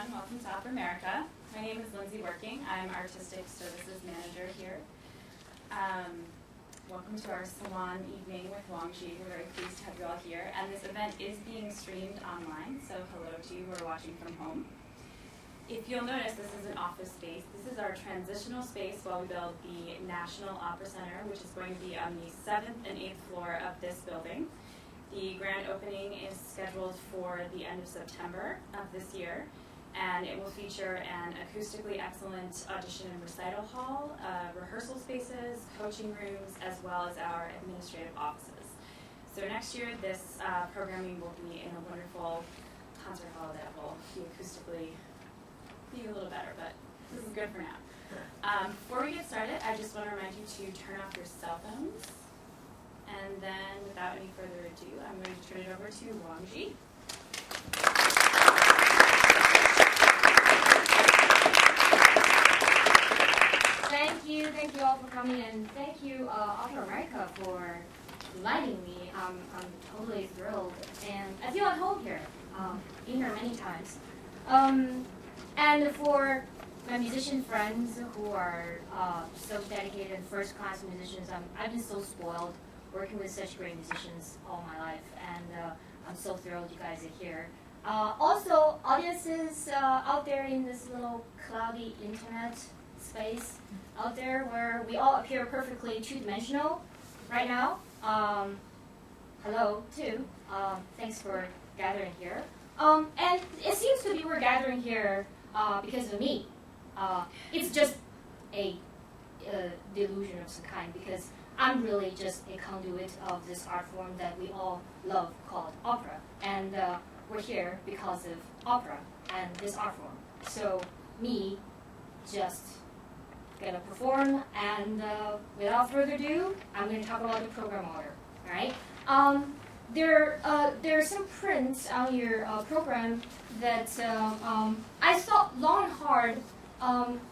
everyone. Welcome to Opera America. My name is Lindsay Working. I'm Artistic Services Manager here. Welcome to our Salon evening with Wang Jie. We're very pleased to have you all here. And this event is being streamed online, so hello to you who are watching from home. If you'll notice, this is an office space. This is our transitional space while we build the National Opera Center, which is going to be on the 7th and 8th floor of this building. The grand opening is scheduled for the end of September of this year, and it will feature an acoustically excellent audition and recital hall, rehearsal spaces, coaching rooms, as well as our administrative offices. So next year, this programming will be in a wonderful concert hall that will be acoustically a little better, but this is good for now. Before we get started, I just want to remind you to turn off your cell phones. And then, without any further ado, I'm going to turn it over to Wang Jie. Thank you all for coming, and thank you, Opera America, for inviting me. I'm totally thrilled, and I feel at home here. Been here many times. And for my musician friends who are so dedicated, first-class musicians, I've been so spoiled working with such great musicians all my life, and I'm so thrilled you guys are here. Also, audiences out there in this little cloudy internet space out there where we all appear perfectly two-dimensional right now. Hello, too. Thanks for gathering here. And it seems to be we're gathering here because of me. It's just a delusion of some kind, because I'm really just a conduit of this art form that we all love called opera. And we're here because of opera and this art form. So me just gonna perform, and without further ado, I'm gonna talk about the program order, all right? There's some prints on your program that I thought long and hard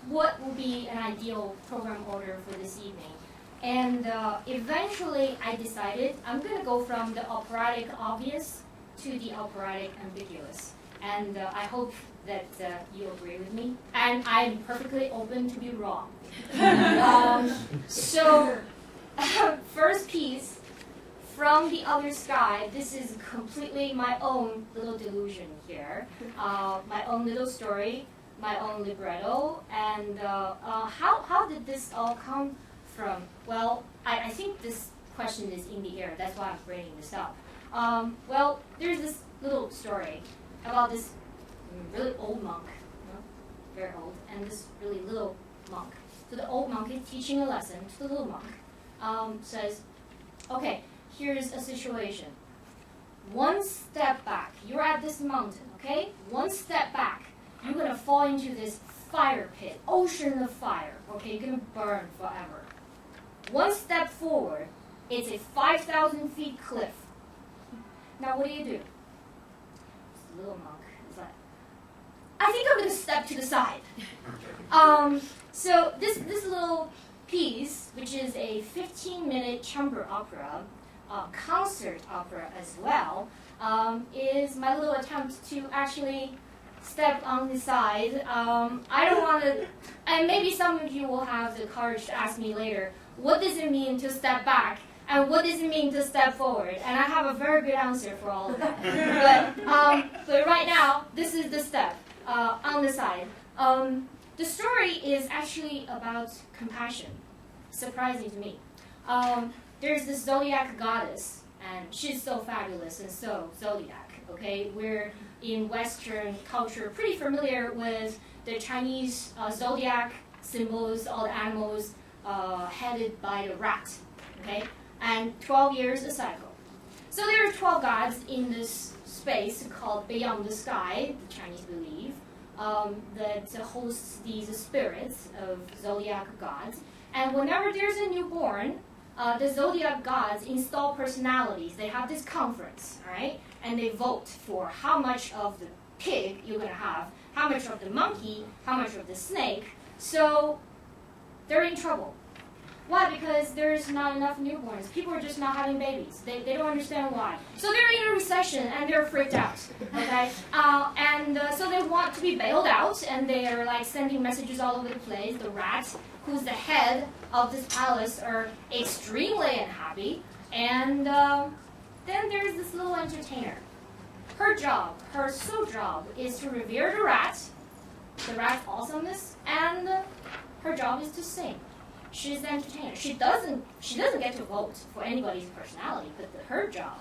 what would be an ideal program order for this evening. And eventually I decided I'm going to go from the operatic obvious to the operatic ambiguous. And I hope that you agree with me. And I'm perfectly open to be wrong. So, first piece, From the Other Sky. This is completely my own little delusion here. My own little story, my own libretto. And how did this all come from? Well, I think this question is in the air. That's why I'm bringing this up. Well, there's this little story about this really old monk, very old, and this really little monk. So the old monk is teaching a lesson to the little monk. Says, okay, here's a situation. One step back. You're at this mountain, okay? One step back. You're going to fall into this fire pit, ocean of fire, okay? You're going to burn forever. One step forward, it's a 5,000 feet cliff. Now, what do? This little monk is like, I think I'm going to step to the side. So this little piece, which is a 15-minute chamber opera, concert opera as well, is my little attempt to actually step on the side. I don't want to, and maybe some of you will have the courage to ask me later, what does it mean to step back? And what does it mean to step forward? And I have a very good answer for all of that. But right now, this is the step on the side. The story is actually about compassion, surprising to me. There's this zodiac goddess, and she's so fabulous and so zodiac, okay? We're in Western culture pretty familiar with the Chinese zodiac symbols, all the animals headed by the rat, okay? And 12 years a cycle. So there are 12 gods in this space called Beyond the Sky, the Chinese believe, that hosts these spirits of zodiac gods. And whenever there's a newborn, the zodiac gods install personalities. They have this conference, all right? And they vote for how much of the pig you're going to have, how much of the monkey, how much of the snake. So they're in trouble. Why? Because there's not enough newborns. People are just not having babies. They don't understand why. So they're in a recession and they're freaked out. Okay, so they want to be bailed out, and they're like sending messages all over the place. The rat, who's the head of this palace, are extremely unhappy. And then there's this little entertainer. Her sole job, is to revere the rat's awesomeness, and her job is to sing. She's the entertainer. She doesn't get to vote for anybody's personality, but her job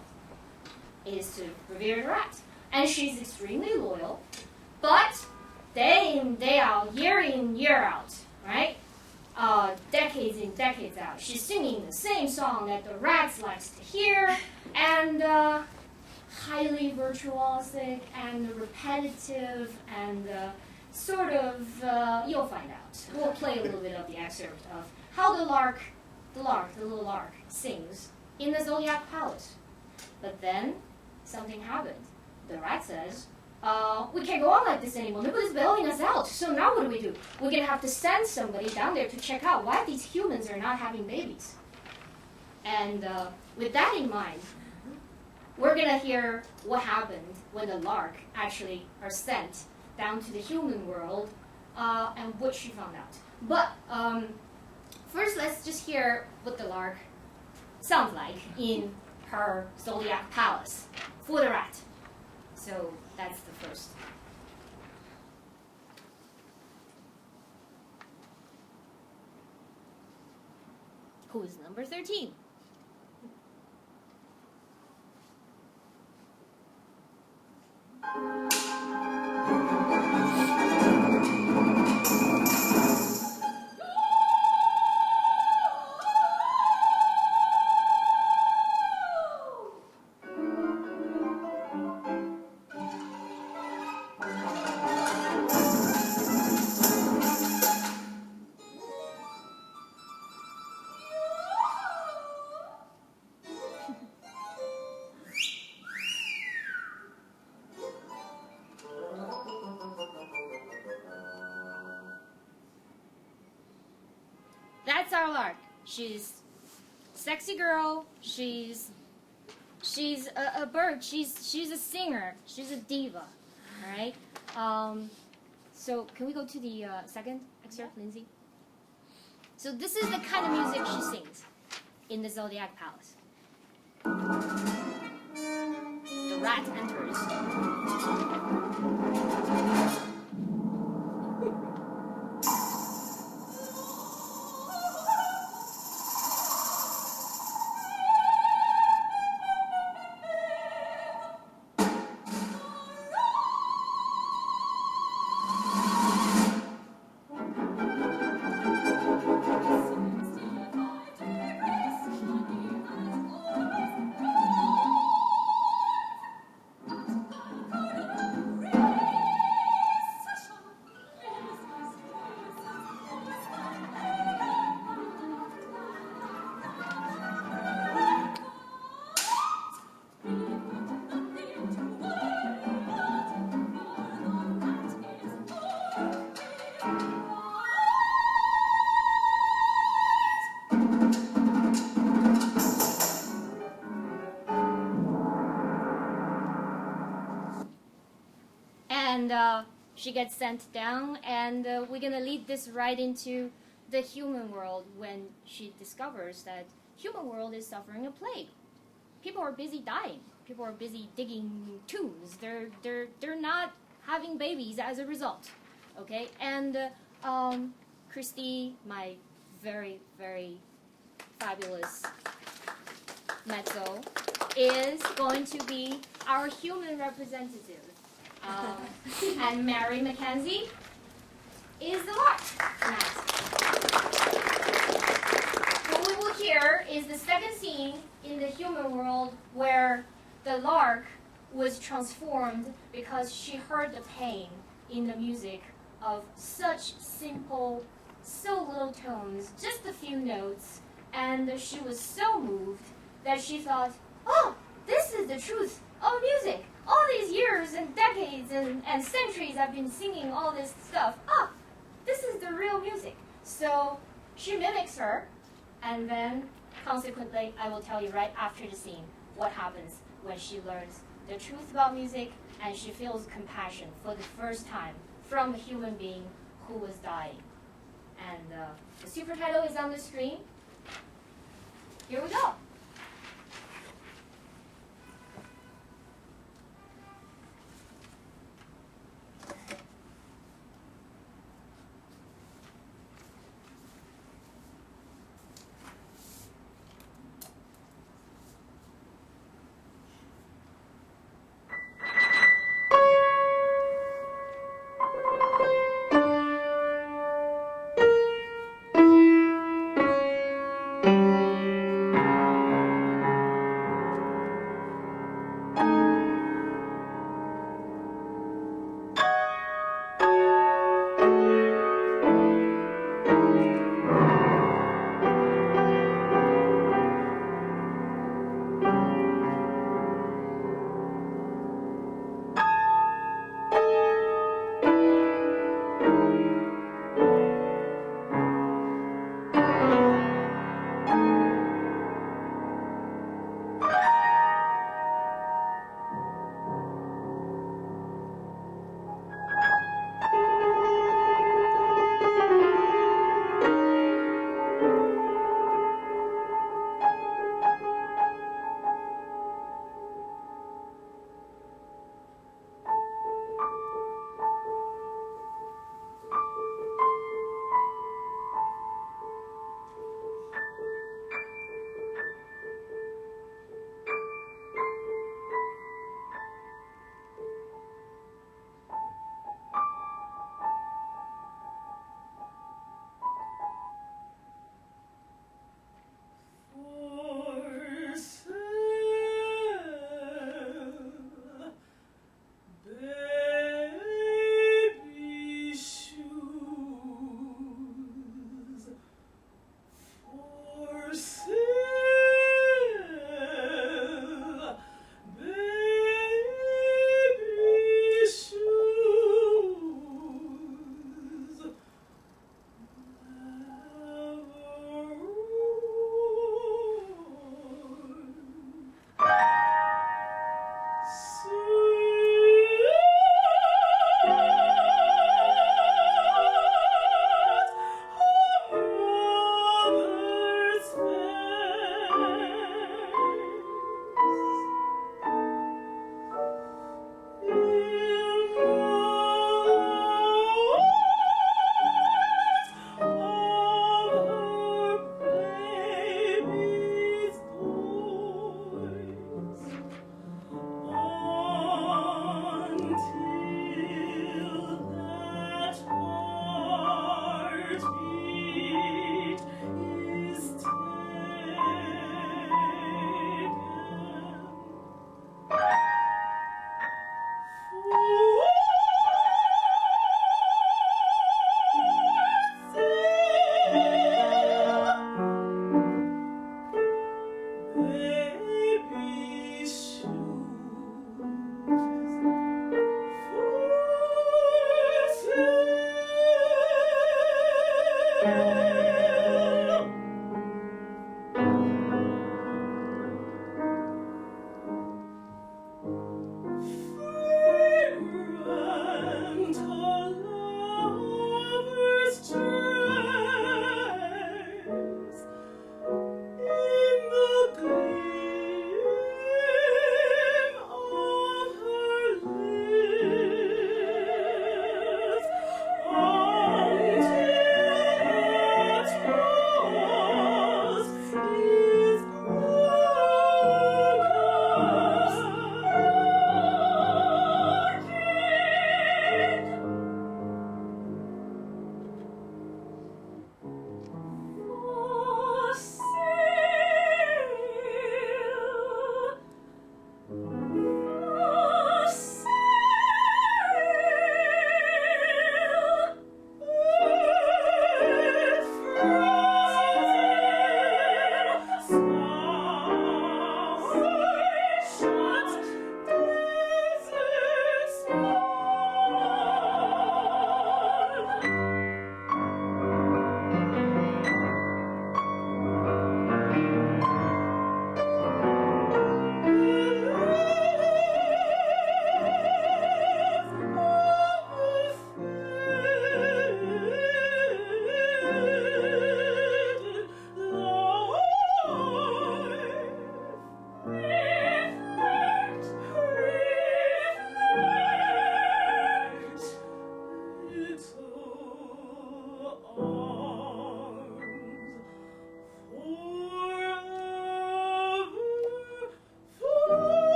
is to revere the rat. And she's extremely loyal, but day in, day out, year in, year out, right? Decades in, decades out. She's singing the same song that the rat likes to hear, and highly virtuosic and repetitive and sort of, you'll find out. We'll play a little bit of the excerpt of how the little lark, sings in the Zodiac Palace. But then something happened. The rat says, we can't go on like this anymore. Nobody's bailing us out. So now what do? We're going to have to send somebody down there to check out why these humans are not having babies. And with that in mind, we're going to hear what happened when the lark actually are sent down to the human world and what she found out. But first, let's just hear what the lark sounds like in her Zodiac Palace for the rat. So that's the first. Who is number 13? That's our lark. She's a sexy girl. She's a bird. She's a singer. She's a diva. All right. So can we go to the second excerpt, Lindsay? So this is the kind of music she sings in the Zodiac Palace. The rat enters. And she gets sent down, and we're going to lead this right into the human world when she discovers that human world is suffering a plague. People are busy dying. People are busy digging tombs. They're not having babies as a result. Okay? And Krysty, my very, very fabulous mezzo, is going to be our human representative. And Mary MacKenzie is the lark tonight. What we will hear is the second scene in the human world where the lark was transformed because she heard the pain in the music of such simple, so little tones, just a few notes, and she was so moved that she thought, oh, this is the truth of music. All these years and decades and centuries I've been singing all this stuff. Ah, this is the real music. So she mimics her, And then, consequently, I will tell you right after the scene what happens when she learns the truth about music and she feels compassion for the first time from a human being who was dying. And the super title is on the screen. Here we go.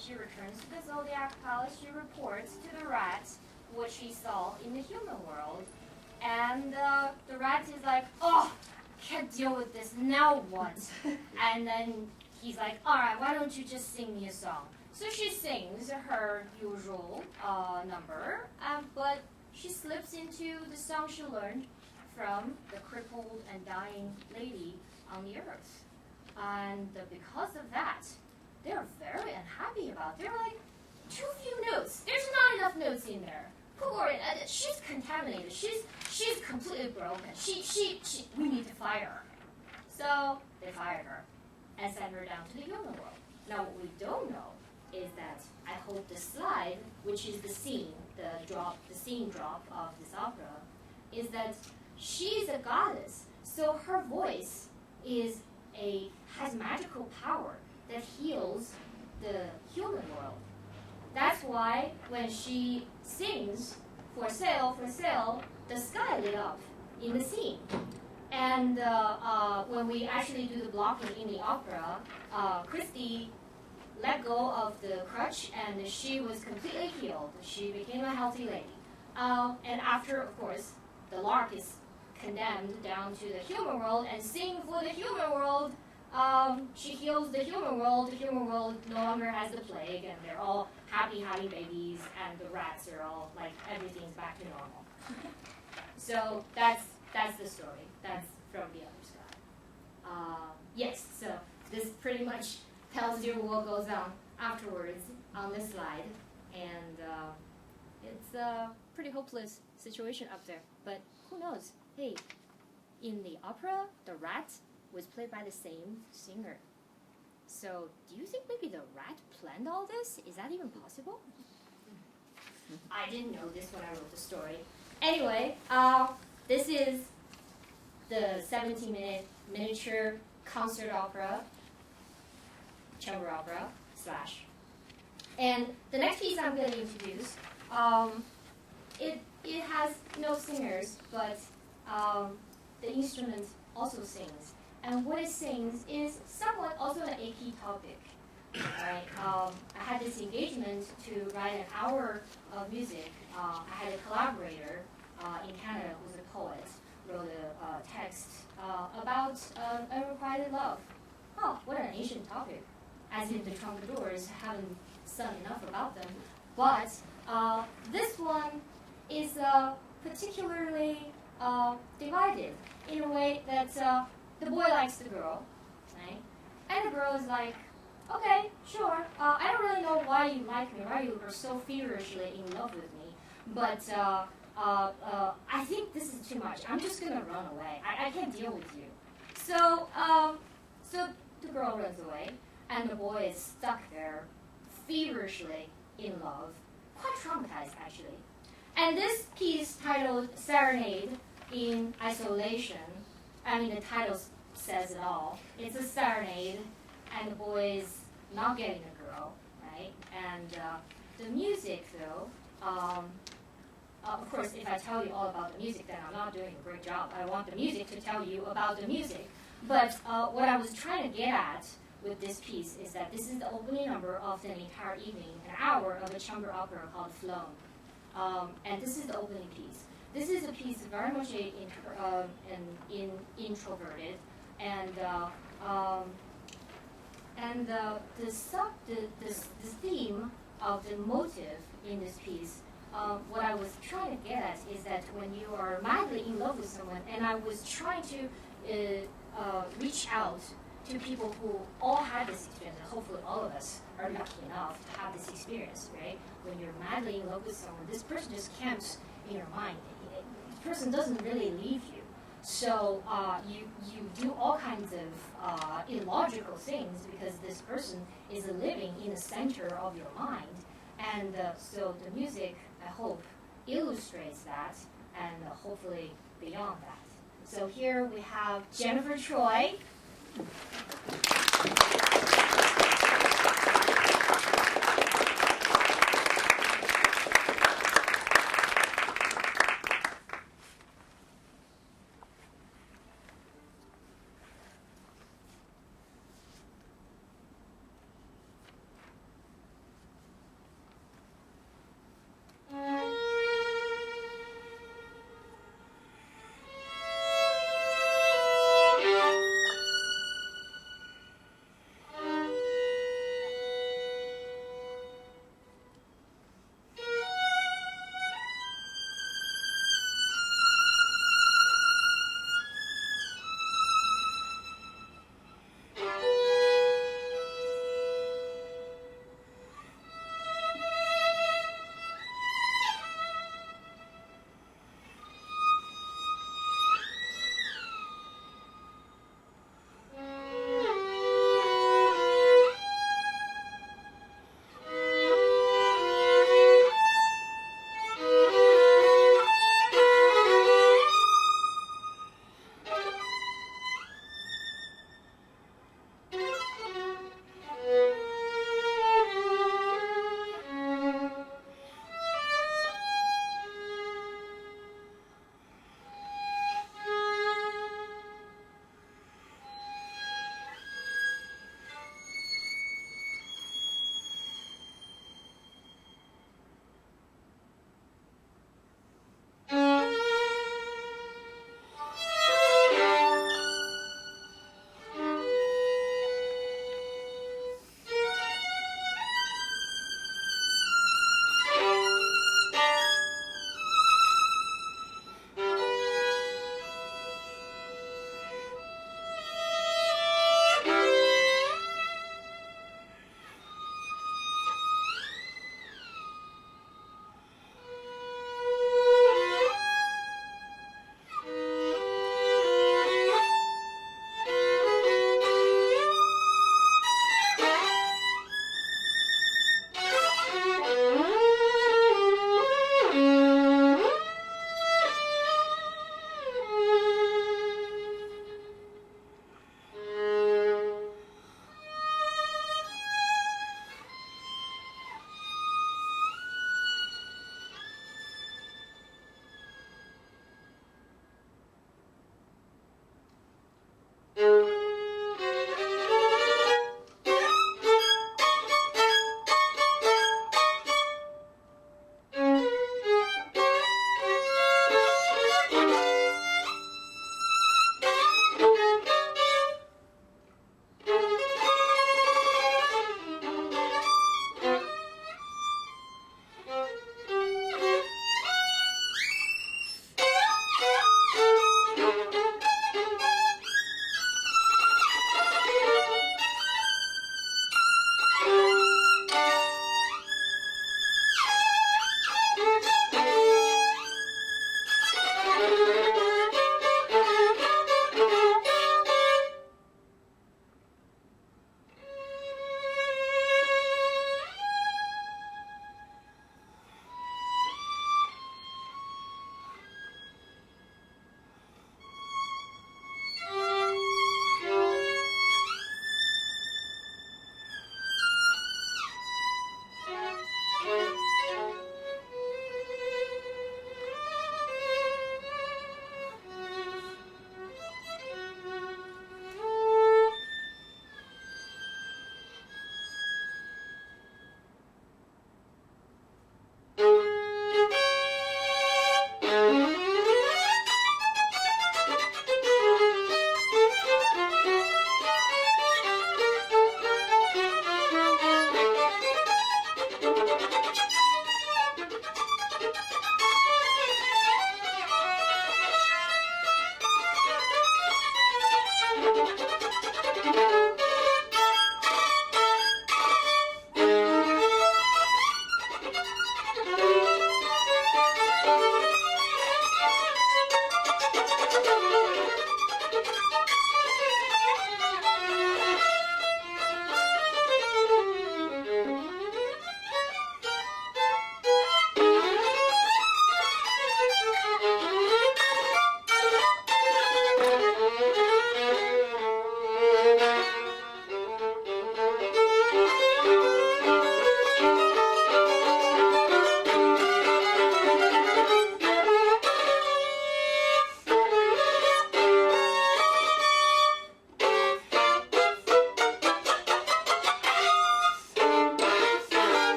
she returns to the Zodiac Palace. She reports to the rat what she saw in the human world. And the rat is like, oh, can't deal with this, now what? And then he's like, all right, why don't you just sing me a song? So she sings her usual number, but she slips into the song she learned from the crippled and dying lady on the earth. And because of that, they're very unhappy about it. They're like, too few notes. There's not enough notes in there. Poor, she's contaminated. She's completely broken. We need to fire her. So they fired her and sent her down to the human world. Now what we don't know is that I hope the slide, which is the scene, the scene drop of this opera, is that she's a goddess. So her voice has magical power that heals the human world. That's why when she sings, for sale, the sky lit up in the scene. And when we actually do the blocking in the opera, Krysty let go of the crutch and she was completely healed. She became a healthy lady. And after, of course, the lark is condemned down to the human world and sing for the human world, she heals the human world no longer has the plague, and they're all happy having babies, and the rats are all like, everything's back to normal. So that's the story. That's from the other sky. Yes, so this pretty much tells you what goes on afterwards on this slide, and it's a pretty hopeless situation up there, but who knows? Hey, in the opera, the rat was played by the same singer. So do you think maybe the rat planned all this? Is that even possible? I didn't know this when I wrote the story. Anyway, this is the 17-minute miniature concert opera, chamber opera, /. And the next piece I'm going to introduce, it has no singers, but the instrument also sings. And what it sings is somewhat also an achy topic. Right? I had this engagement to write an hour of music. I had a collaborator in Canada who's a poet, wrote a text about unrequited love. Oh, what an ancient topic. As if the troubadours haven't sung enough about them. But this one is particularly divided in a way that the boy likes the girl, right? And the girl is like, okay, sure. I don't really know why you like me, why you are so feverishly in love with me, but I think this is too much. I'm just gonna run away. I can't deal with you. So the girl runs away, and the boy is stuck there, feverishly in love, quite traumatized actually. And this piece titled Serenade in Isolation, I mean, the title says it all. It's a serenade, and the boy's not getting a girl, right? And the music, though, of course, if I tell you all about the music, then I'm not doing a great job. I want the music to tell you about the music. But what I was trying to get at with this piece is that this is the opening number of an entire evening, an hour of a chamber opera called Salon. And this is the opening piece. This is a piece very much introverted, and the theme of the motive in this piece. What I was trying to get at is that when you are madly in love with someone, and I was trying to reach out to people who all had this experience, and hopefully all of us are lucky enough to have this experience, right? When you're madly in love with someone, this person just camps in your mind. The person doesn't really leave you. So you do all kinds of illogical things because this person is living in the center of your mind. And so the music, I hope, illustrates that, and hopefully beyond that. So here we have Jennifer Choi.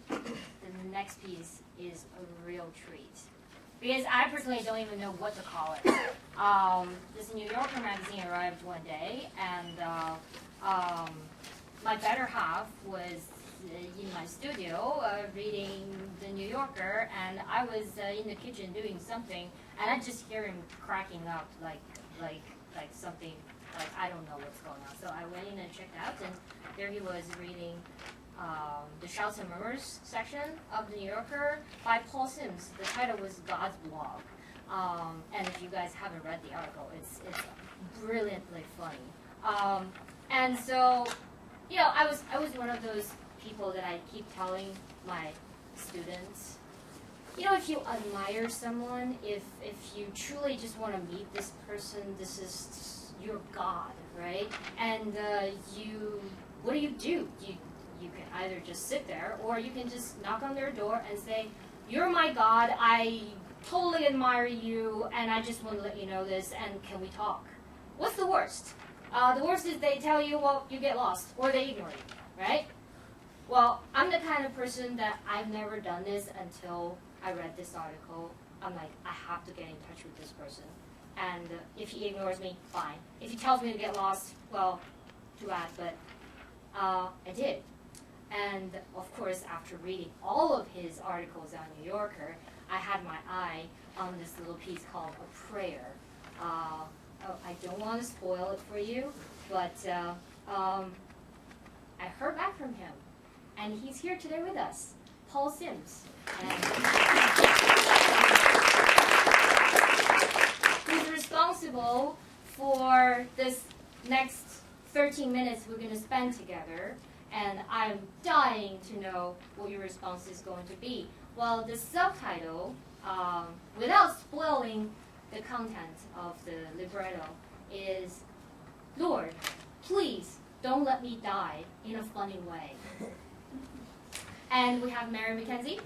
the next piece is a real treat. Because I personally don't even know what to call it. This New Yorker magazine arrived one day, and my better half was in my studio reading the New Yorker, and I was in the kitchen doing something, and I just hear him cracking up like something, like I don't know what's going on. So I went in and checked out, and there he was reading the Shouts and Murmurs section of the New Yorker by Paul Sims. The title was God's Blog. And if you guys haven't read the article, it's brilliantly funny. And so, you know, I was one of those people that I keep telling my students, you know, if you admire someone, if you truly just want to meet this person, this is your God, right? And what do? You can either just sit there, or you can just knock on their door and say, "You're my God, I totally admire you, and I just want to let you know this, and can we talk?" What's the worst? The worst is they tell you, well, you get lost, or they ignore you, right? Well, I'm the kind of person that I've never done this until I read this article. I'm like, I have to get in touch with this person. And if he ignores me, fine. If he tells me to get lost, well, too bad, but I did. And of course, after reading all of his articles on New Yorker, I had my eye on this little piece called A Prayer. I don't want to spoil it for you, but I heard back from him, and he's here today with us, Paul Sims. And he's responsible for this next 13 minutes we're going to spend together. And I'm dying to know what your response is going to be. Well, the subtitle, without spoiling the content of the libretto, is, "Lord, please don't let me die in a funny way." And we have Mary MacKenzie.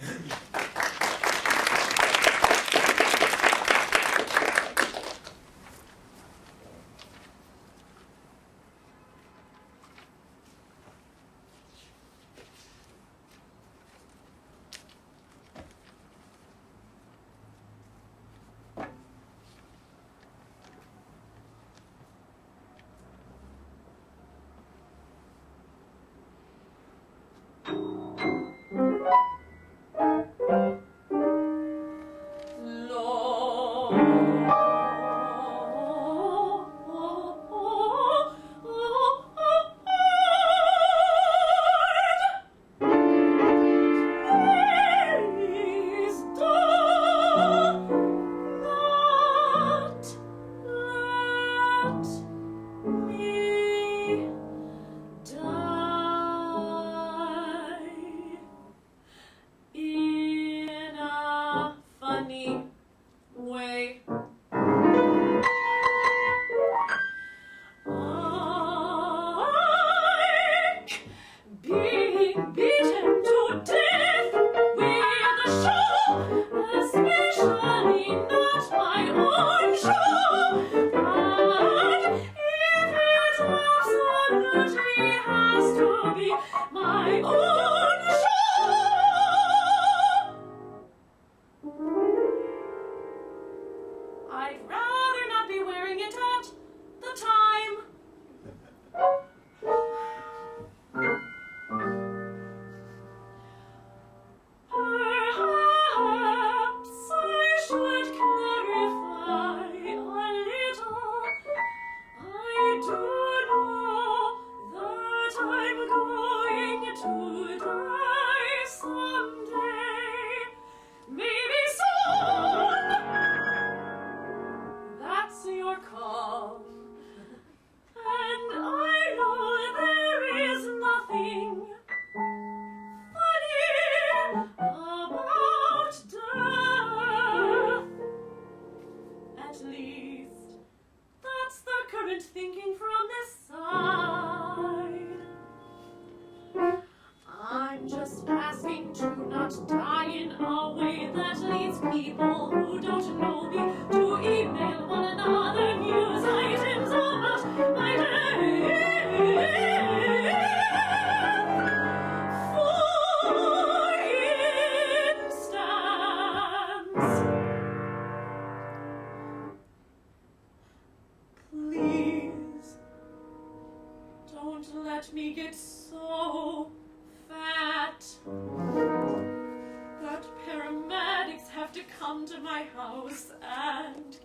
front of my house and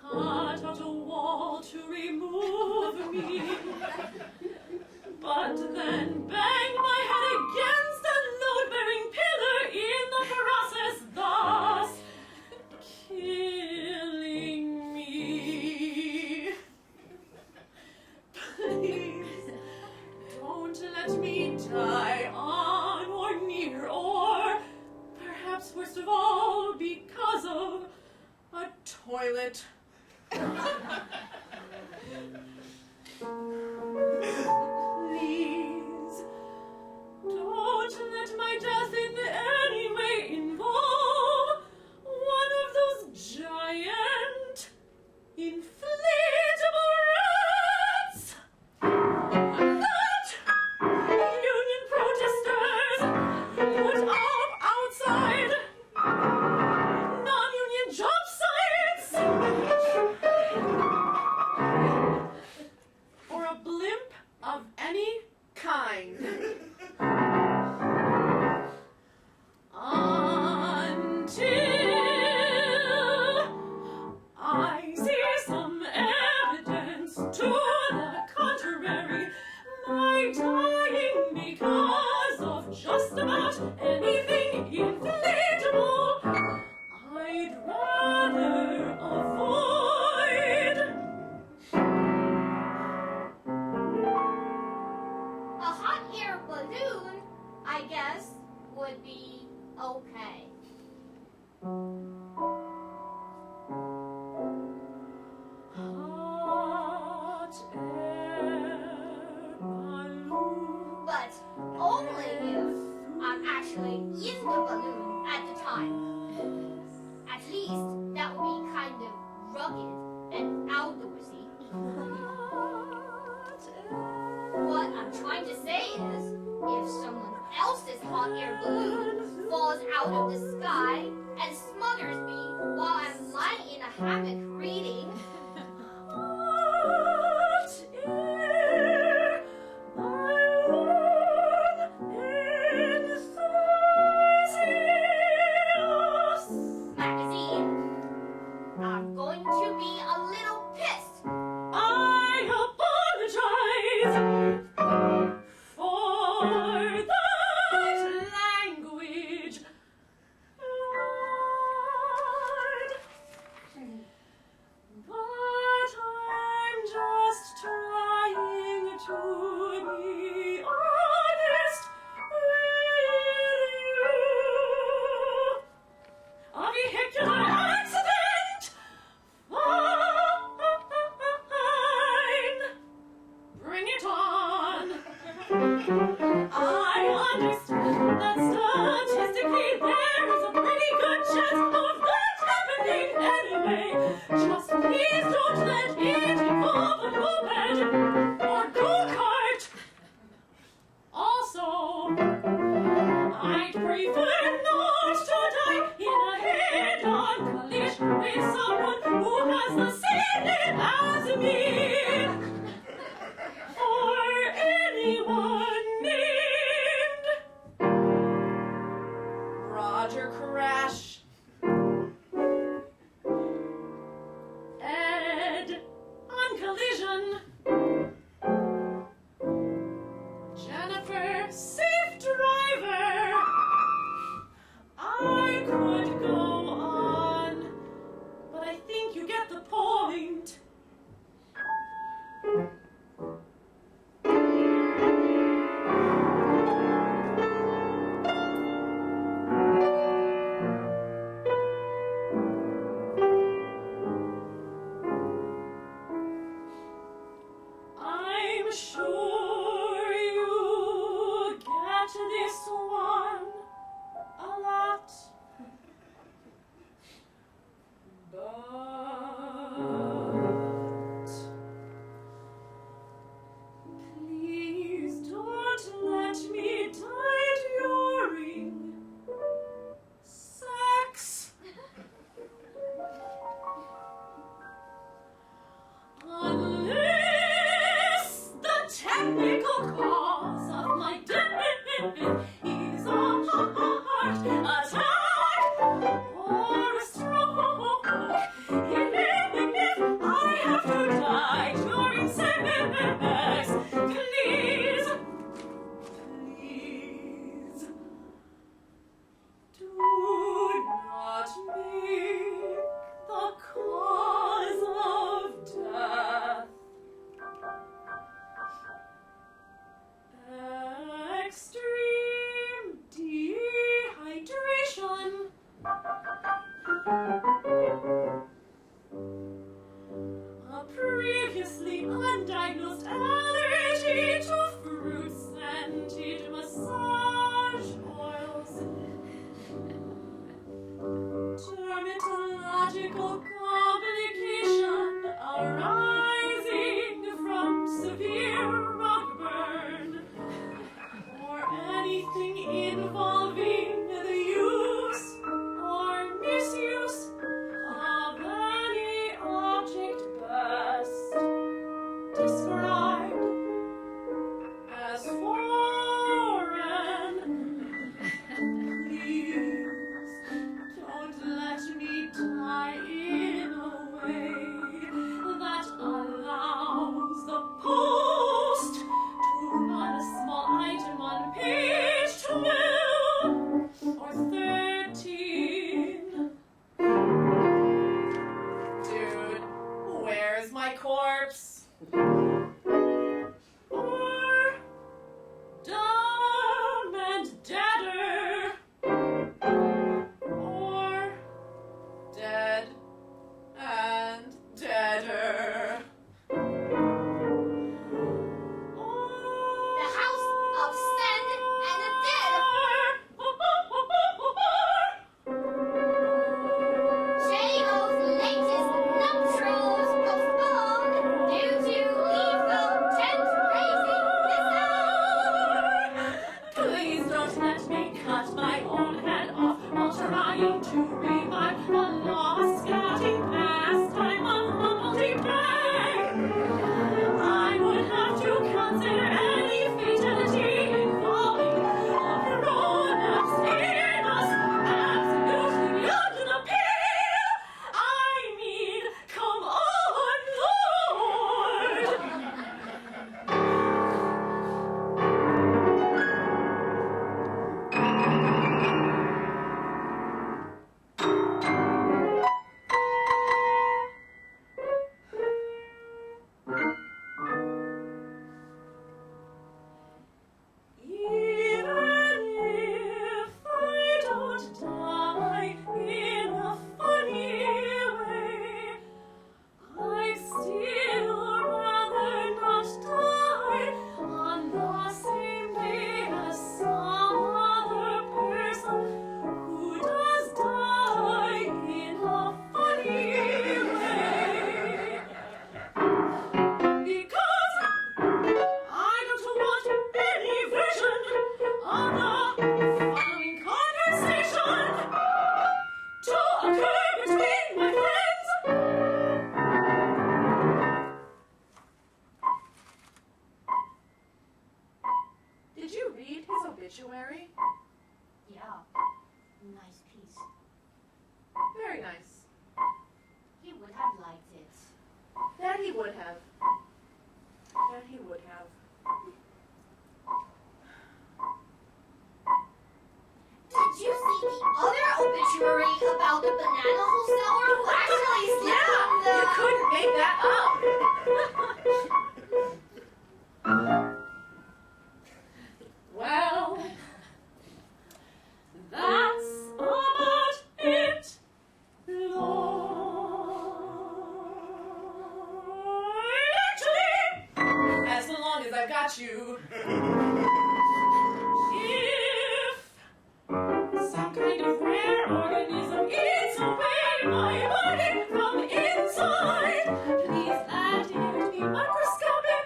cut out a wall to remove me, but then banged my head against a load-bearing pillar in the process, thus killing me. Please, don't let me die on or near, or perhaps worst of all, because of a toilet. Please, don't let my death in any way involve one of those giant, inflatable rats that union protesters put up outside non-union job sites, or a blimp of any kind. Until I see some evidence to the contrary, my dying because of just about anything inflatable, I'd rather avoid. A hot air balloon, I guess, would be okay. Hot air balloon. But only if I'm actually in the balloon at the time. At least that would be kind of rugged and outdoorsy. Hot air. What I'm trying to say is, if someone else's hot air balloon falls out of the sky and smothers me while I'm lying in a hammock reading, Hot air balloon enthusiast. magazine, I'm going to be a little pissed. I apologize for that language, Lord. But I'm just trying to be honest with you. A vehicular accident? Fine. Bring it on. I understand that statistically there is a pretty good chance of that happening anyway. Just please don't let it involve a moped or go-kart. Also, I'd prefer not to die in a head-on collision with someone who has the same name as me. Or anyone named Roger Crash. Ed on collision. Jennifer, safe driver. I could go on, but I think you get the point. A previously undiagnosed allergy to fruit-scented massage oils. Dermatological complication arising from severe rock burn, or anything involving the use or misuse of any object best described as foreign. Please don't let me die in a way that allows the post to run a small item on page 12 or 13. Dude, where's my corpse? Or dumb and deader, or dead and deader. The House of Sand and the Dead. J.O.'s latest nuptials postponed due to lethal tent raising missile. Please don't let me cut my own head off while trying to revive a lost scouting pastime of multi-bag. I would have to consider any fatality involving a prolapse in us absolutely beyond an appeal. I mean, come on, Lord! Even if I don't die in a funny way, I'd still rather not die on the same day as some other person who does die in a funny way. Because I don't want any version of the following conversation to occur between my friends. Did you read his obituary? Yeah, nice piece. Very nice. He would have liked it. That he would have. That he would have. Did you see the other obituary about the banana wholesaler who actually slept on the... You couldn't make that up. Well, that's about it, Lord. Actually, as long as I've got you. If some kind of rare organism eats away my body from inside, please let it be microscopic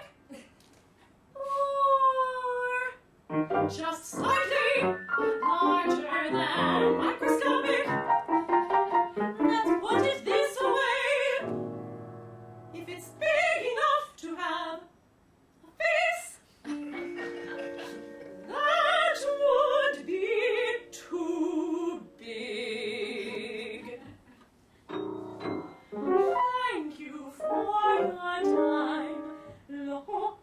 or just slightly larger than microscopic. Let's put it this way. If it's big enough to have a face, that would be too big. Thank you for your time, Lord.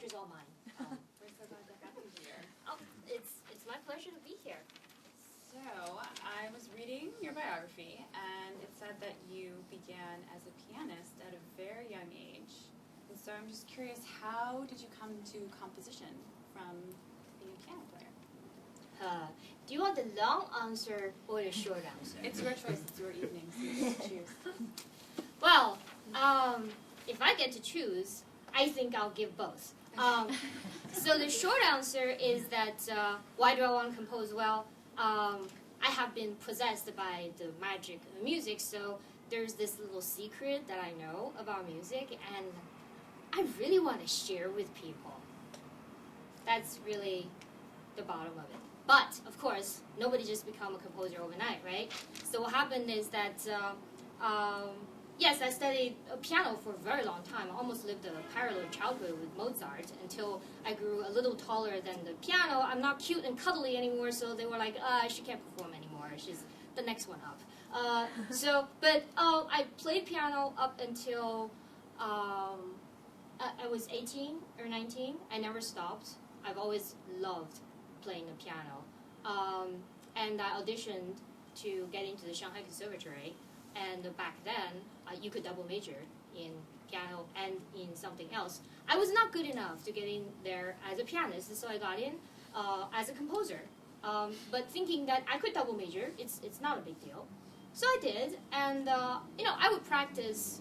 is all mine. We're so glad to have you here. Oh, it's my pleasure to be here. So, I was reading your biography, and it said that you began as a pianist at a very young age. And so I'm just curious, how did you come to composition from being a piano player? Do you want the long answer or the short answer? It's your choice, it's your evening, so you get to choose. Well, if I get to choose, I think I'll give both. So the short answer is that why do I want to compose? Well, I have been possessed by the magic of music, so there's this little secret that I know about music, and I really want to share with people. That's really the bottom of it. But, of course, nobody just become a composer overnight, right? So what happened is that, yes, I studied piano for a very long time. I almost lived a parallel childhood with Mozart until I grew a little taller than the piano. I'm not cute and cuddly anymore, so they were like, she can't perform anymore. She's the next one up. I played piano up until I was 18 or 19. I never stopped. I've always loved playing the piano. And I auditioned to get into the Shanghai Conservatory. And back then, you could double major in piano and in something else. I was not good enough to get in there as a pianist, so I got in as a composer. But thinking that I could double major, it's not a big deal. So I did, and I would practice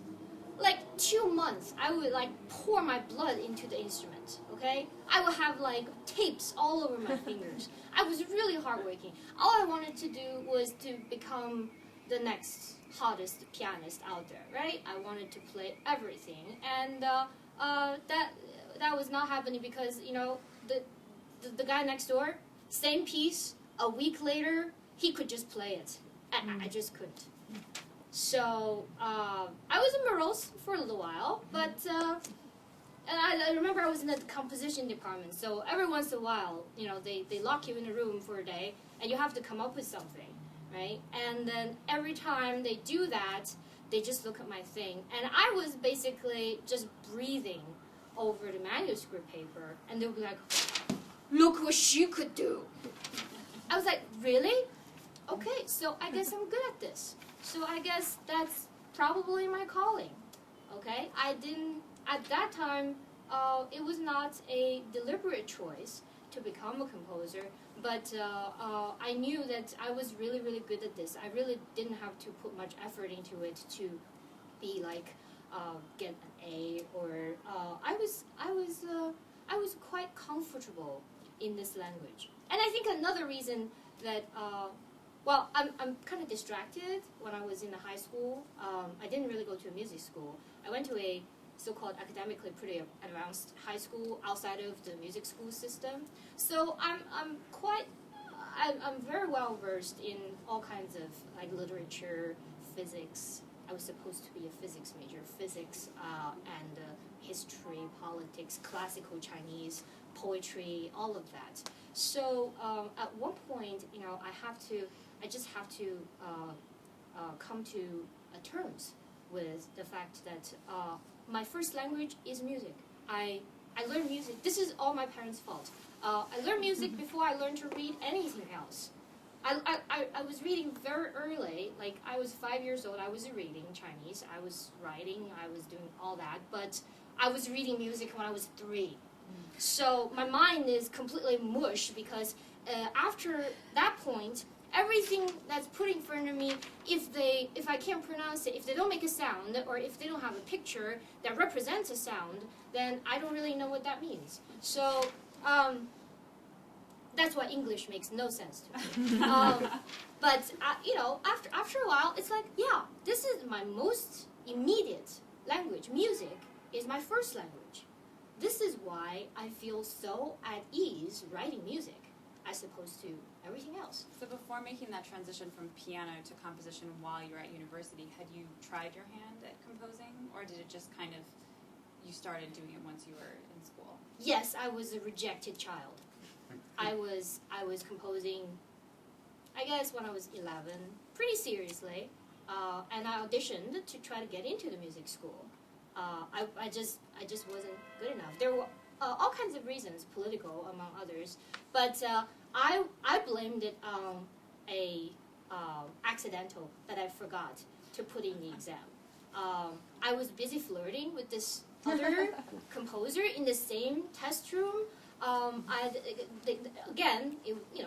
like 2 months. I would like pour my blood into the instrument. Okay, I would have like tapes all over my fingers. I was really hardworking. All I wanted to do was to become the next hottest pianist out there, right? I wanted to play everything, and that was not happening because the guy next door, same piece, a week later, he could just play it, and I just couldn't. So I was morose for a little while, but and I remember I was in the composition department, so every once in a while, they lock you in a room for a day, and you have to come up with something. Right? And then every time they do that, they just look at my thing. And I was basically just breathing over the manuscript paper. And they would be like, look what she could do. I was like, really? Okay, so I guess I'm good at this. So I guess that's probably my calling. Okay? At that time, it was not a deliberate choice to become a composer, but I knew that I was really, really good at this. I really didn't have to put much effort into it to be like get an A, or I was quite comfortable in this language. And I think another reason that I'm kind of distracted when I was in the high school. I didn't really go to a music school. I went to a so-called academically pretty advanced high school outside of the music school system. So I'm very well versed in all kinds of like literature, physics. I was supposed to be a physics major, physics and history, politics, classical Chinese, poetry, all of that. So at one point, I just have to come to terms with the fact that my first language is music. I learned music. This is all my parents' fault. I learned music before I learned to read anything else. I was reading very early. Like, I was 5 years old. I was reading Chinese. I was writing. I was doing all that. But I was reading music when I was 3. So my mind is completely mush because after that point, everything that's put in front of me, if I can't pronounce it, if they don't make a sound, or if they don't have a picture that represents a sound, then I don't really know what that means. So that's why English makes no sense to me. But after a while, it's like, yeah, this is my most immediate language. Music is my first language. This is why I feel so at ease writing music, as opposed to everything else. So before making that transition from piano to composition while you were at university, had you tried your hand at composing, or did it just kind of, you started doing it once you were in school? Yes, I was a rejected child. I was composing, I guess, when I was 11, pretty seriously, and I auditioned to try to get into the music school. I just wasn't good enough. There were all kinds of reasons, political among others. But I blamed it on a accidental that I forgot to put in the exam. I was busy flirting with this other composer in the same test room.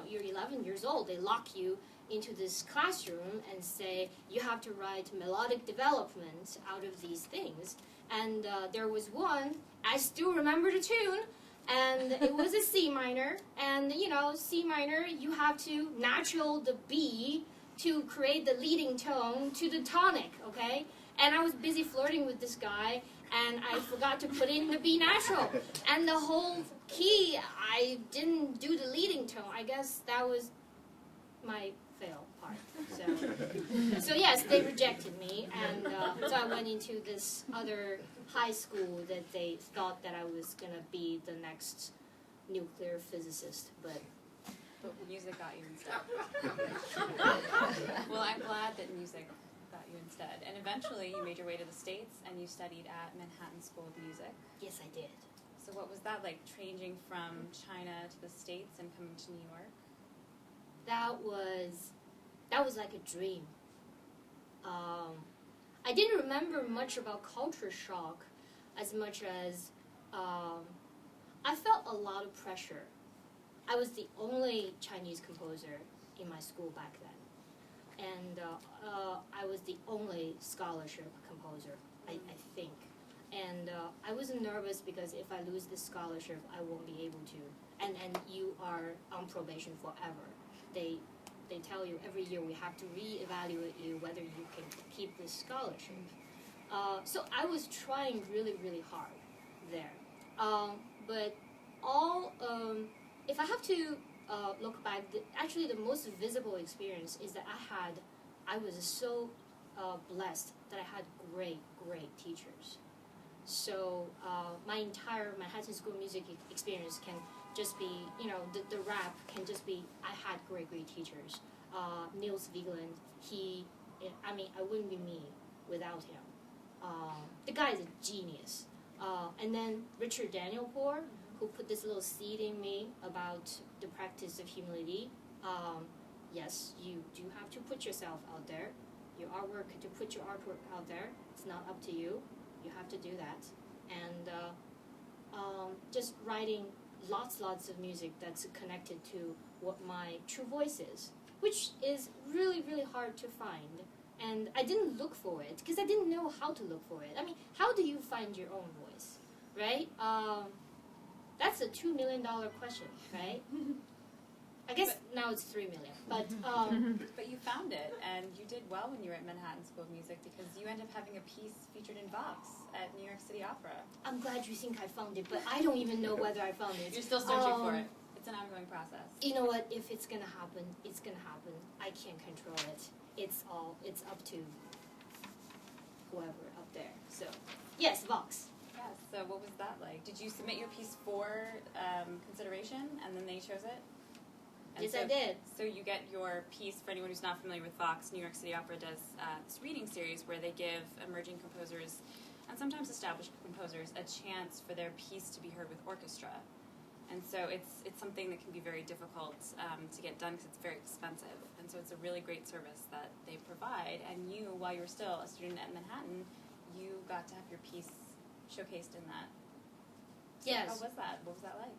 You're 11 years old. They lock you into this classroom and say you have to write melodic development out of these things. And there was one, I still remember the tune, and it was a C minor. And C minor, you have to natural the B to create the leading tone to the tonic, okay? And I was busy flirting with this guy, and I forgot to put in the B natural. And the whole key, I didn't do the leading tone. I guess that was my fail part. So yes, they rejected me, and so I went into this other high school that they thought that I was going to be the next nuclear physicist, but music got you instead. Well, I'm glad that music got you instead. And eventually you made your way to the States and you studied at Manhattan School of Music. yes, I did. So what was that like, changing from China to the States and coming to New York? That was like a dream. I didn't remember much about culture shock as much as I felt a lot of pressure. I was the only Chinese composer in my school back then. And I was the only scholarship composer, I think. And I wasn't nervous because if I lose this scholarship, I won't be able to. And you are on probation forever. They tell you every year we have to reevaluate you whether you can keep this scholarship. So I was trying really, really hard there. But if I have to look back, actually the most visible experience is that I was so blessed that I had great, great teachers. So my entire Manhattan School of Music experience can just be, the rap can just be, I had great, great teachers. Niels Vigeland, I wouldn't be me without him. The guy is a genius. And then Richard Daniel Poor, who put this little seed in me about the practice of humility. Yes, you do have to put yourself out there. Your artwork, to put your artwork out there, it's not up to you. You have to do that. And just writing lots of music that's connected to what my true voice is, which is really, really hard to find. And I didn't look for it because I didn't know how to look for it. I mean, how do you find your own voice, right? That's a $2 million question, right? I guess now it's $3 million, but But you found it, and you did well when you were at Manhattan School of Music because you ended up having a piece featured in Vox at New York City Opera. I'm glad you think I found it, but I don't even know whether I found it. You're still searching for it. It's an ongoing process. You know what? If it's gonna happen, it's gonna happen. I can't control it. It's up to whoever up there. So, yes, Vox. Yes, so what was that like? Did you submit your piece for consideration, and then they chose it? And Yes, I did. So you get your piece, for anyone who's not familiar with Vox, New York City Opera does this reading series where they give emerging composers, and sometimes established composers, a chance for their piece to be heard with orchestra. And so it's something that can be very difficult to get done because it's very expensive. And so it's a really great service that they provide. And you, while you were still a student at Manhattan, you got to have your piece showcased in that. So Yes. how was that? What was that like?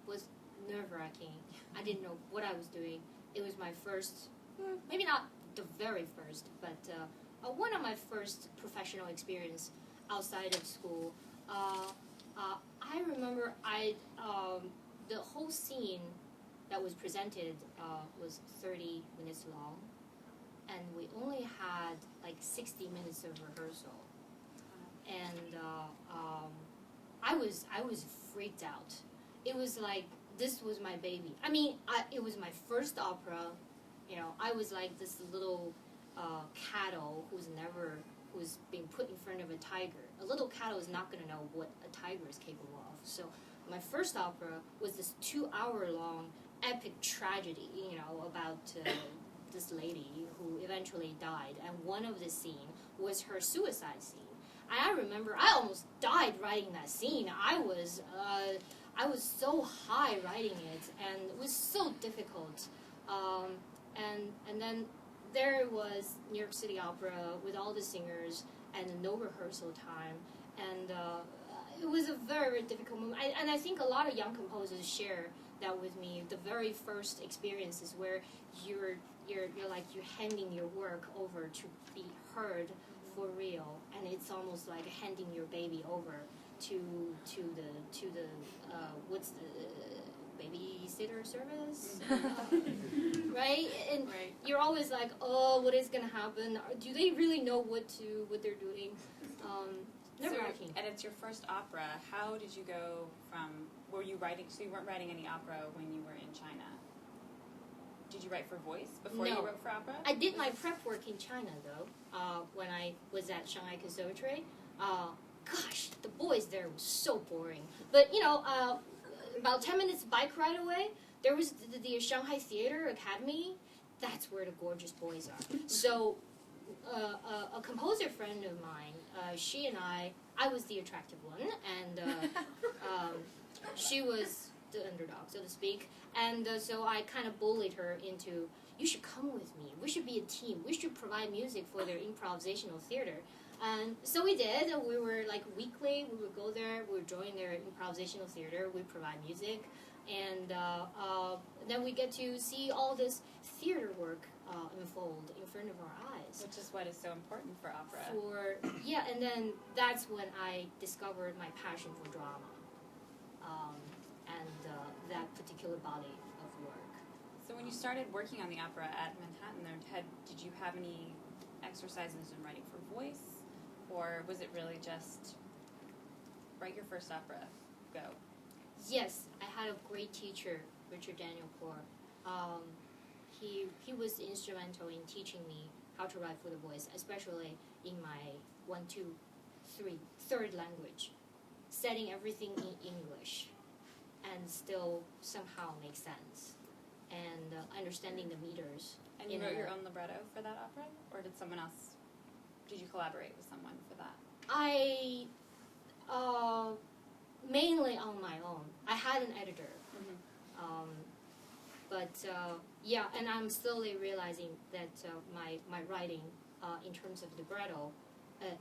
Was nerve-wracking. I didn't know what I was doing. It was my first, maybe not the very first, but one of my first professional experience outside of school. I remember the whole scene that was presented was 30 minutes long, and we only had like 60 minutes of rehearsal. And I was freaked out. It was like, this was my baby. I mean, it was my first opera. I was like this little cattle who's being put in front of a tiger. A little cattle is not going to know what a tiger is capable of. So my first opera was this 2-hour-long epic tragedy, about this lady who eventually died. And one of the scenes was her suicide scene. I remember I almost died writing that scene. I was so high writing it, and it was so difficult. And then there was New York City Opera with all the singers and no rehearsal time, and it was a very, very difficult moment. And I think a lot of young composers share that with me. The very first experiences where you're handing your work over to be heard for real, and it's almost like handing your baby over to the what's the babysitter service, right? And you're always like, oh, what is gonna happen? Do they really know what they're doing? Nerve-wracking. And it's your first opera. How did you go from? Were you writing? So you weren't writing any opera when you were in China. Did you write for voice before you wrote for opera? I did my prep work in China though. When I was at Shanghai Conservatory. Gosh, the boys there was so boring. But about 10 minutes bike ride away, there was the Shanghai Theater Academy. That's where the gorgeous boys are. So a composer friend of mine, she and I was the attractive one, and she was the underdog, so to speak. And so I kind of bullied her into, you should come with me. We should be a team. We should provide music for their improvisational theater. And so we did. We were like weekly. We would go there. We would join their improvisational theater. We provide music, and then we get to see all this theater work unfold in front of our eyes. Which is what is so important for opera. And then that's when I discovered my passion for drama, and that particular body of work. So when you started working on the opera at Manhattan, did you have any exercises in writing for voice? Or was it really just write your first opera, go? Yes, I had a great teacher, Richard Daniel Poor. He was instrumental in teaching me how to write for the voice, especially in my 1, 2, 3, third language, setting everything in English and still somehow make sense, and understanding the meters. And you wrote your own libretto for that opera, or did you collaborate with someone for that? I mainly on my own. I had an editor, and I'm slowly realizing that my writing in terms of libretto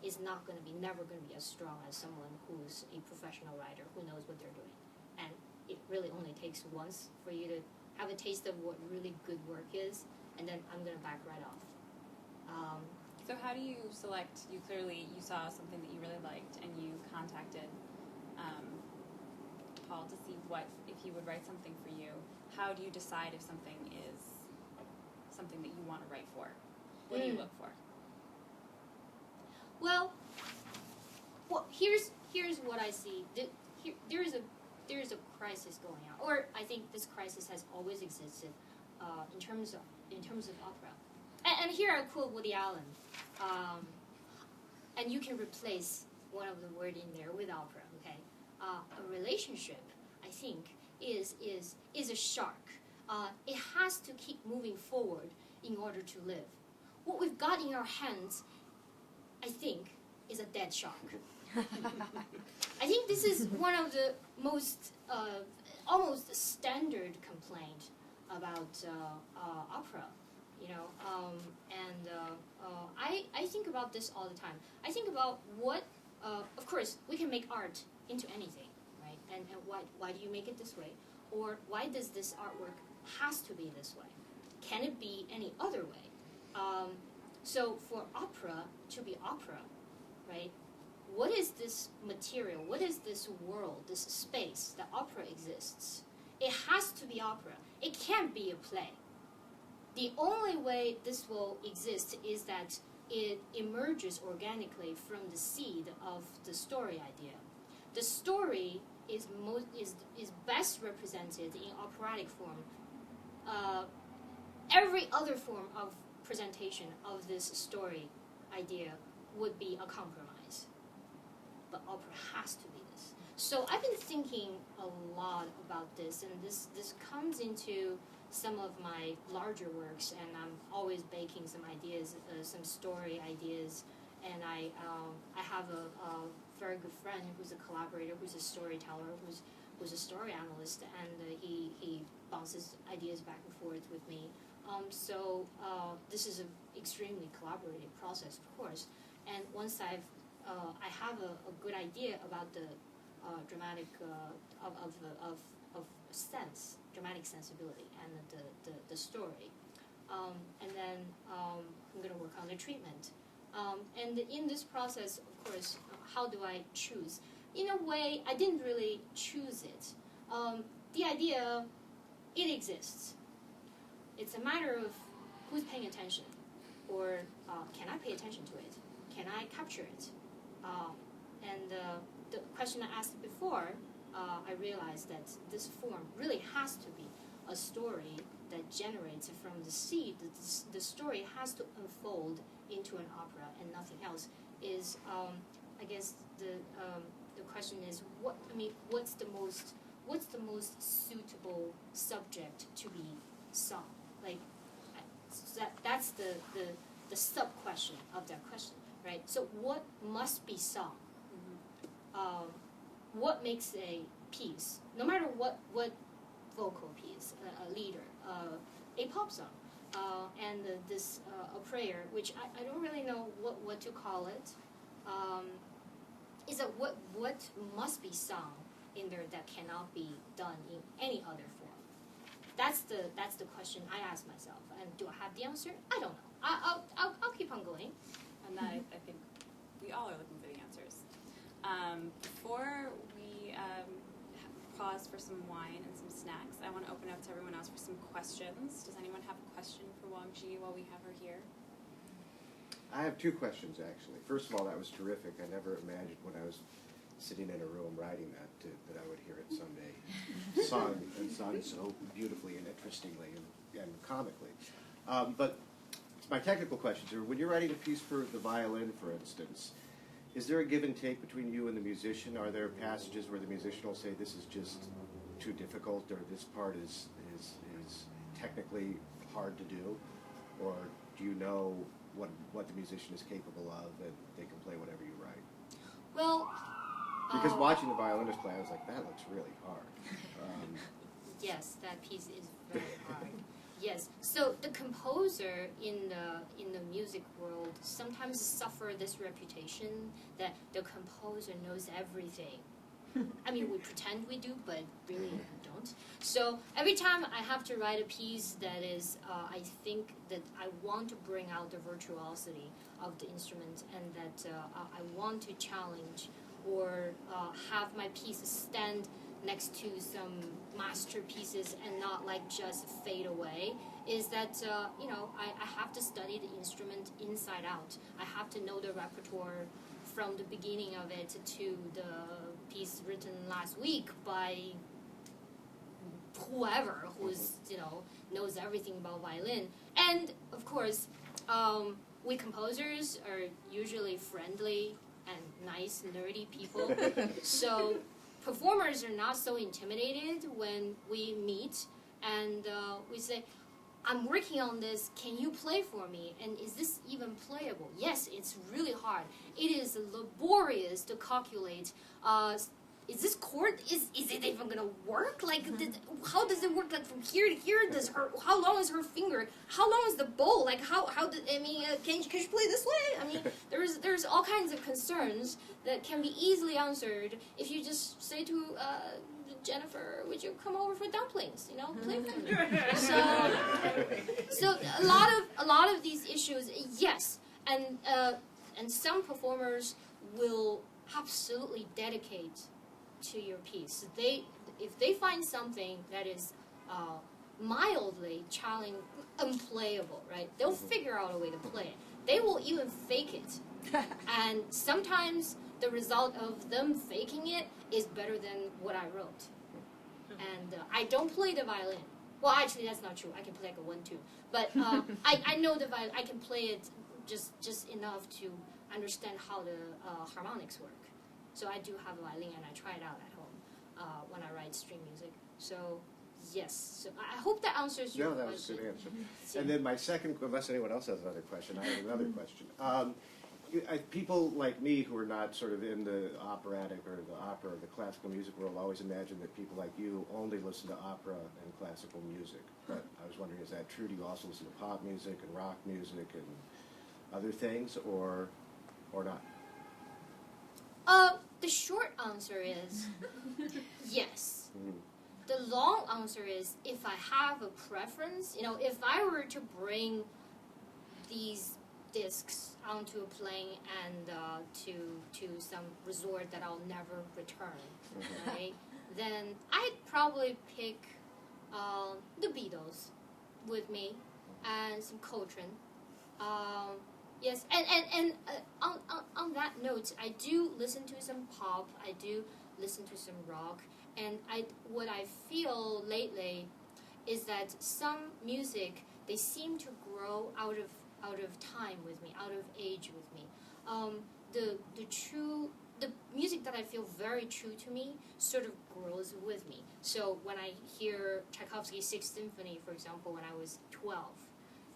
is never going to be as strong as someone who's a professional writer who knows what they're doing, and it really only takes once for you to have a taste of what really good work is, and then I'm going to back right off. So how do you select? You saw something that you really liked, and you contacted Paul to see if he would write something for you. How do you decide if something is something that you want to write for? What do you look for? Well, here's what I see. There is a crisis going on, or I think this crisis has always existed in terms of opera. And here I quote Woody Allen, and you can replace one of the word in there with opera. Okay, a relationship, I think, is a shark. It has to keep moving forward in order to live. What we've got in our hands, I think, is a dead shark. I think this is one of the most almost standard complaint about opera. I think about this all the time. I think about what, of course, we can make art into anything, right? And why do you make it this way? Or why does this artwork has to be this way? Can it be any other way? So for opera to be opera, right? What is this material? What is this world, this space that opera exists? It has to be opera. It can't be a play. The only way this will exist is that it emerges organically from the seed of the story idea. The story is best represented in operatic form. Every other form of presentation of this story idea would be a compromise. But opera has to be this. So I've been thinking a lot about this, and this comes into some of my larger works, and I'm always baking some ideas, some story ideas, and I have a very good friend who's a collaborator, who's a storyteller, who's a story analyst, and he bounces ideas back and forth with me. So this is an extremely collaborative process, of course. And once I have a good idea about the dramatic of sense, dramatic sensibility, and the story, and then I'm going to work on the treatment. And in this process, of course, how do I choose? In a way, I didn't really choose it. The idea, it exists. It's a matter of who's paying attention, or can I pay attention to it? Can I capture it? And the question I asked before, I realized that this form really has to be a story that generates from the seed. The story has to unfold into an opera and nothing else. Is I guess the question is what's the most suitable subject to be sung? Like that's the sub question of that question, right? So what must be sung? What makes a piece, no matter what vocal piece, a leader, a pop song, and this a prayer, which I don't really know what to call it, is that what must be sung in there that cannot be done in any other form? That's the question I ask myself. And do I have the answer? I don't know. I'll keep on going. And that I think we all are looking for the answers. Before we pause for some wine and some snacks, I want to open up to everyone else for some questions. Does anyone have a question for Wang Jie while we have her here? I have two questions, actually. First of all, that was terrific. I never imagined when I was sitting in a room writing that I would hear it someday sung so beautifully and interestingly and comically. But my technical questions are, when you're writing a piece for the violin, for instance, is there a give and take between you and the musician? Are there passages where the musician will say, this is just too difficult, or this part is technically hard to do? Or do you know what the musician is capable of, and they can play whatever you write? Well, because watching the violinist play, I was like, that looks really hard. Yes, that piece is very hard. Yes, so the composer in the music world sometimes suffer this reputation that the composer knows everything. I mean, we pretend we do, but really we don't. So every time I have to write a piece that is, I think that I want to bring out the virtuosity of the instrument, and that I want to challenge or have my piece stand next to some masterpieces and not like just fade away, is that I have to study the instrument inside out. I have to know the repertoire from the beginning of it to the piece written last week by whoever who's knows everything about violin. And of course, we composers are usually friendly and nice, nerdy people. So performers are not so intimidated when we meet and we say, I'm working on this, can you play for me? And is this even playable? Yes, it's really hard. It is laborious to calculate, is this chord, is it even gonna work? Like, how does it work? Like from here to here, how long is her finger? How long is the bow? Like can you play this way? I mean, there's all kinds of concerns that can be easily answered if you just say to Jennifer, would you come over for dumplings? Play for me. So a lot of these issues, yes, and some performers will absolutely dedicate to your piece. If they find something that is mildly challenging, unplayable, right? They'll figure out a way to play it. They will even fake it, and sometimes the result of them faking it is better than what I wrote. And I don't play the violin. Well, actually, that's not true. I can play like a 1-2, but I know the violin. I can play it just enough to understand how the harmonics work. So I do have a violin, and I try it out at home when I write string music. So yes, so I hope that answers your question. No, that was a good answer. And then my second, unless anyone else has another question, I have another question. people like me who are not sort of in the operatic or the opera or the classical music world always imagine that people like you only listen to opera and classical music. But I was wondering, is that true? Do you also listen to pop music and rock music and other things, or not? The short answer is yes. Mm-hmm. The long answer is, if I have a preference, if I were to bring these discs onto a plane and to some resort that I'll never return, right? Then I'd probably pick the Beatles with me and some Coltrane. Yes, and on that note, I do listen to some pop. I do listen to some rock, and what I feel lately is that some music, they seem to grow out of time with me, out of age with me. The music that I feel very true to me sort of grows with me. So when I hear Tchaikovsky's Sixth Symphony, for example, when I was 12,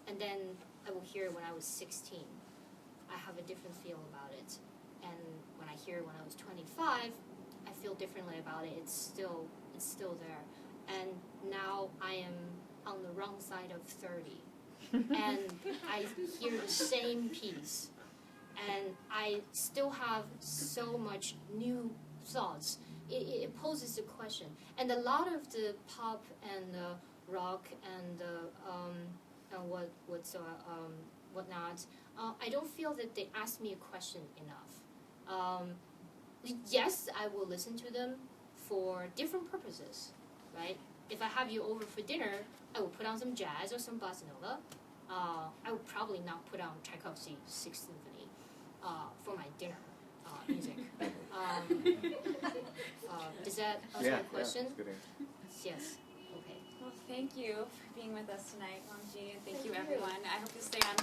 and then I will hear it when I was 16, I have a different feel about it. And when I hear it when I was 25, I feel differently about it. It's still there. And now I am on the wrong side of 30. And I hear the same piece. And I still have so much new thoughts. It poses a question. And a lot of the pop and rock and whatnot, I don't feel that they ask me a question enough. Yes, I will listen to them for different purposes, right? If I have you over for dinner, I will put on some jazz or some bossa nova. I would probably not put on Tchaikovsky's Sixth Symphony for my dinner music. Does that answer your question? Yeah, that's good. Yes. Okay. Well, thank you for being with us tonight, Wang Jie, and thank you everyone. I hope you stay on